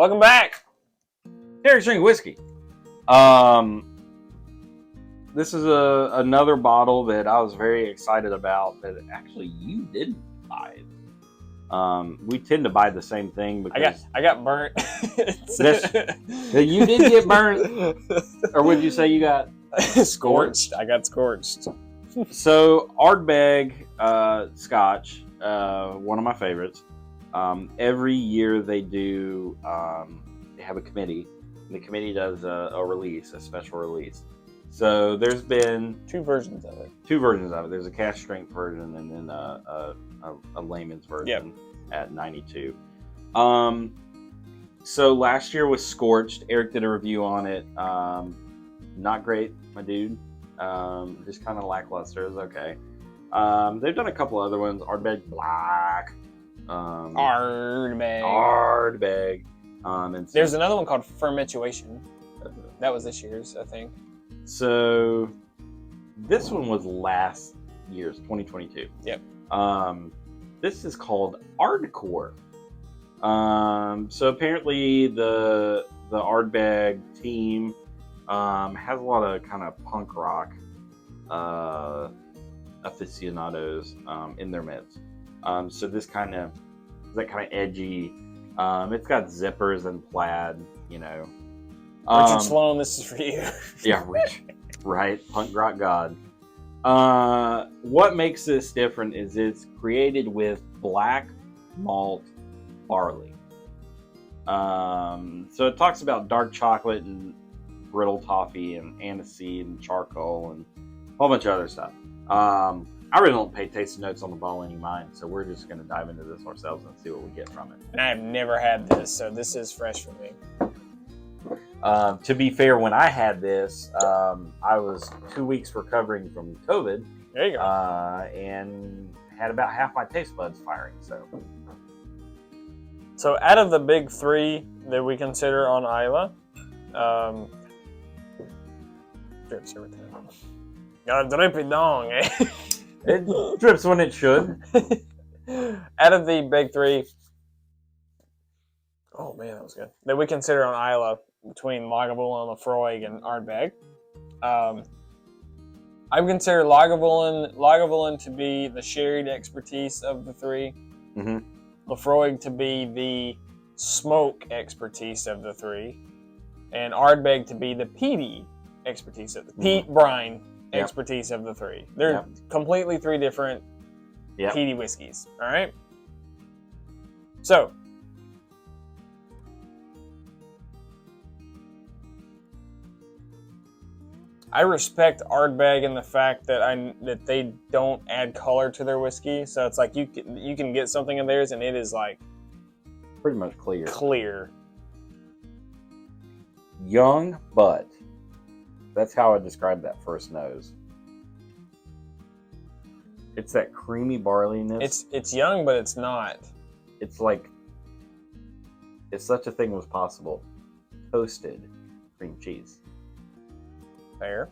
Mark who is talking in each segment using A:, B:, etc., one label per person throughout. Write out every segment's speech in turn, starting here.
A: Welcome back.
B: Derek's Drinking Whiskey. This is another bottle that I was very excited about that actually you didn't buy. We tend to buy the same thing because
A: I got burnt.
B: You did get burnt, or would you say you got
A: scorched? I got scorched.
B: So Ardbeg Scotch, one of my favorites. Every year they do. They have a committee. And the committee does a special release. So there's been
A: two versions of it.
B: There's a cask strength version and then a layman's version at 92. So last year was Scorched. Eric did a review on it. Not great, my dude. Just kind of lackluster. It was okay. They've done a couple other ones. Ardbeg Black. Ardbeg. And
A: there's another one called Fermentuation. That was this year's, I think.
B: So this one was last year's, 2022.
A: Yep.
B: This is called Ardcore. So apparently the Ardbeg team has a lot of kind of punk rock aficionados in their midst. So this kind of edgy. It's got zippers and plaid, you know.
A: Richard Sloan, this is for you.
B: Yeah, right. Punk rock god. What makes this different is it's created with black malt barley. So it talks about dark chocolate and brittle toffee and aniseed and charcoal and a whole bunch of other stuff. I really don't pay tasting notes on the bottle any mind, so we're just going to dive into this ourselves and see what we get from it.
A: And I've never had this, so this is fresh for me.
B: To be fair, when I had this, I was 2 weeks recovering from COVID.
A: There you go.
B: And had about half my taste buds firing.
A: So out of the big three that we consider on Isla, drips every time. Got a drippy dong, eh?
B: It drips when it should.
A: Out of the big three, oh man, that was good. That we consider on Isla, between Lagavulin, Lafroig, and Ardbeg. I would consider Lagavulin to be the sherried expertise of the three.
B: Mm-hmm.
A: Lafroig to be the smoke expertise of the three. And Ardbeg to be the peaty expertise of the peat brine expertise of the three. They're completely three different peaty whiskeys. All right? So, I respect Ardbeg in the fact that they don't add color to their whiskey. So it's like you can get something in theirs and it is like
B: pretty much clear.
A: Clear.
B: Young, but that's how I describe that first nose. It's that creamy barleyness.
A: It's young, but it's not.
B: It's like if such a thing was possible, toasted cream cheese.
A: Fair.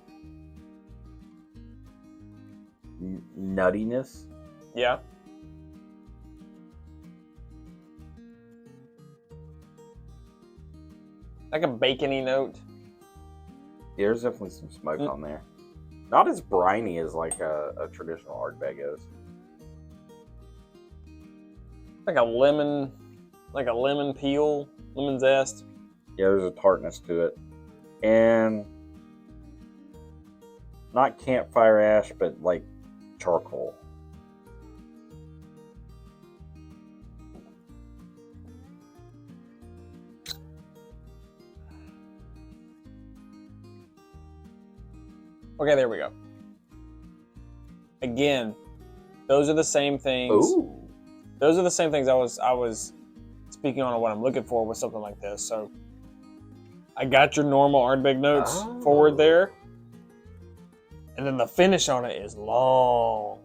B: Nuttiness.
A: Yeah. Like a bacony note.
B: Yeah, there's definitely some smoke on there. Not as briny as like a traditional Ardbeg is.
A: Like a lemon peel, lemon zest.
B: Yeah, there's a tartness to it. And not campfire ash, but like charcoal.
A: Okay, there we go. Again, those are the same things.
B: Ooh.
A: Those are the same things I was speaking on what I'm looking for with something like this. So I got your normal Ardbeg notes forward there. And then the finish on it is long.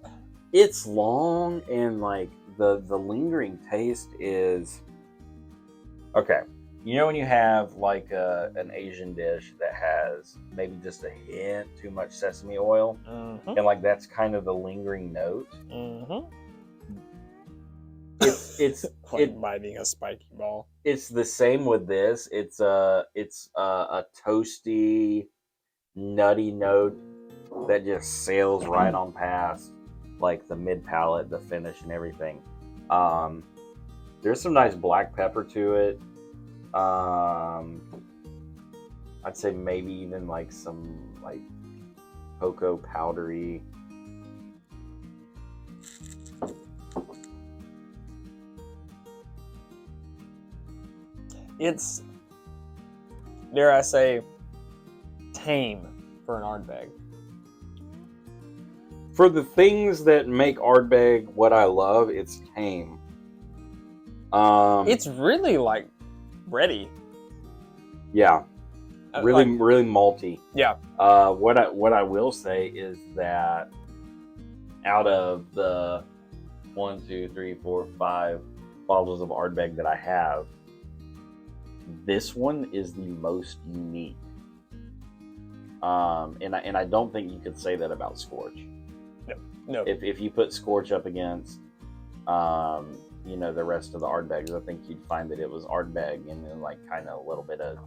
B: It's long, and like the lingering taste is okay. You know when you have like an Asian dish that has maybe just a hint too much sesame oil, and like that's kind of the lingering note.
A: Mm-hmm.
B: It's
A: biting a spiky ball.
B: It's the same with this. It's a toasty, nutty note that just sails right on past like the mid palate, the finish, and everything. There's some nice black pepper to it. I'd say maybe even like some like cocoa powdery.
A: It's, dare I say, tame for an Ardbeg.
B: For the things that make Ardbeg what I love, it's tame.
A: It's really like bready.
B: Yeah, really,
A: like,
B: really malty.
A: Yeah.
B: What I will say is that out of the 1, 2, 3, 4, 5 bottles of Ardbeg that I have, this one is the most unique. And I don't think you could say that about Scorch.
A: No.
B: If you put Scorch up against, the rest of the Ardbegs, I think you'd find that it was Ardbeg and then like kind of a little bit of.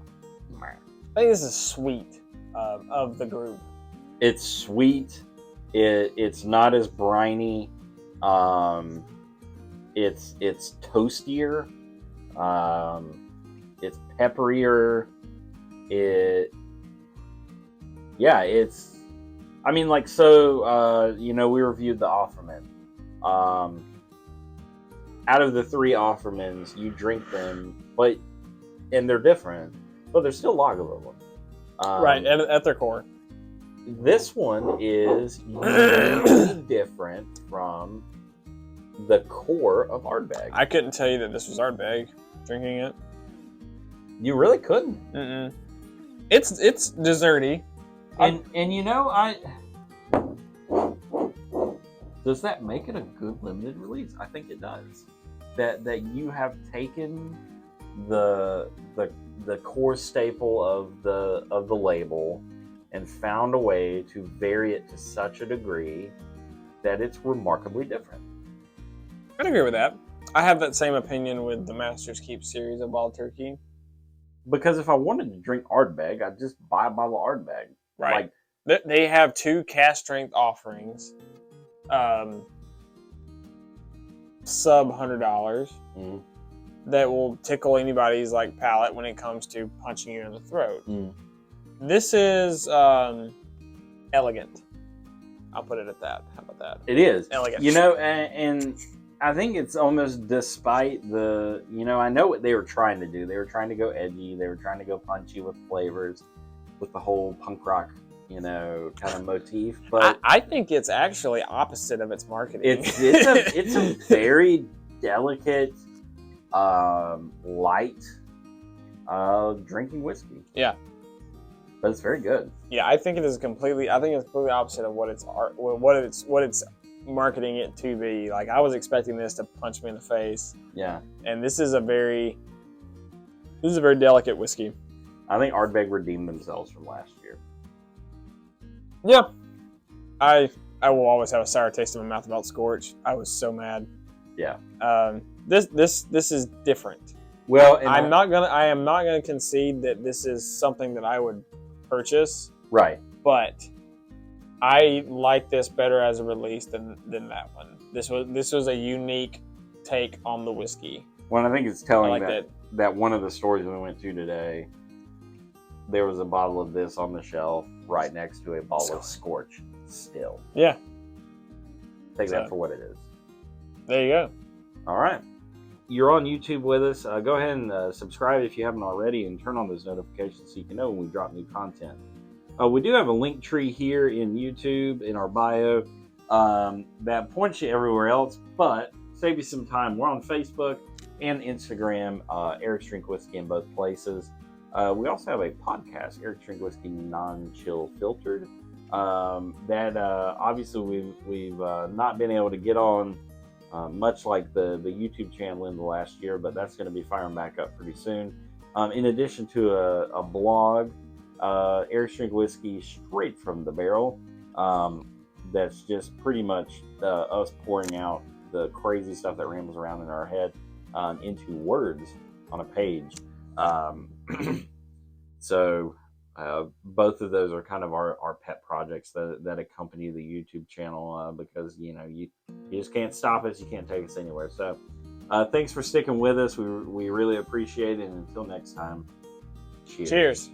A: I think this is sweet of the group.
B: It's sweet. It's not as briny. It's toastier. It's pepperier. It's. I mean, like, so, we reviewed the Offerman. Out of the 3 Offermans, you drink them, and they're different, but they're still Lagavulin.
A: Right, at their core.
B: This one is uniquely different from the core of Ardbeg.
A: I couldn't tell you that this was Ardbeg drinking it.
B: You really couldn't.
A: Mm-mm. It's desserty.
B: And does that make it a good limited release? I think it does. That you have taken the core staple of the label and found a way to vary it to such a degree that it's remarkably different.
A: I'd agree with that. I have that same opinion with the Master's Keep series of Wild Turkey.
B: Because if I wanted to drink Ardbeg, I'd just buy a bottle of Ardbeg.
A: Right. Like, they have 2 cast strength offerings. Sub $100 that will tickle anybody's like palate when it comes to punching you in the throat. This is elegant. I'll put it at that. How about that?
B: It is
A: elegant.
B: And I think it's almost despite the. I know what they were trying to do. They were trying to go edgy. They were trying to go punchy with flavors, with the whole punk rock kind of motif. But
A: I think it's actually opposite of its marketing.
B: It's a very delicate, light drinking whiskey.
A: Yeah,
B: but it's very good.
A: Yeah, I think it's completely opposite of what it's marketing it to be. Like, I was expecting this to punch me in the face.
B: Yeah, and
A: this is a very delicate whiskey.
B: I think Ardbeg redeemed themselves from last year.
A: Yeah, I will always have a sour taste in my mouth about Scorch. I was so mad.
B: Yeah.
A: This is different.
B: Well,
A: I am not gonna concede that this is something that I would purchase.
B: Right.
A: But I like this better as a release than that one. This was a unique take on the whiskey.
B: Well, I think it's telling that one of the stores we went to today, there was a bottle of this on the shelf right next to a bottle of Scorch still.
A: Yeah.
B: Take that for what it is.
A: There you go.
B: All right. You're on YouTube with us. Go ahead and subscribe if you haven't already and turn on those notifications so you can know when we drop new content. We do have a link tree here in YouTube in our bio that points you everywhere else, but save you some time. We're on Facebook and Instagram, Eric's Drink Whiskey in both places. We also have a podcast, Eric's Drink Whiskey Non-Chill Filtered, that obviously we've not been able to get on much like the YouTube channel in the last year, but that's going to be firing back up pretty soon. In addition to a blog, Eric's Drink Whiskey straight from the barrel, that's just pretty much us pouring out the crazy stuff that rambles around in our head into words on a page. So both of those are kind of our pet projects that accompany the YouTube channel, because you just can't stop us, you can't take us anywhere. So thanks for sticking with us. We really appreciate it, and until next time, cheers.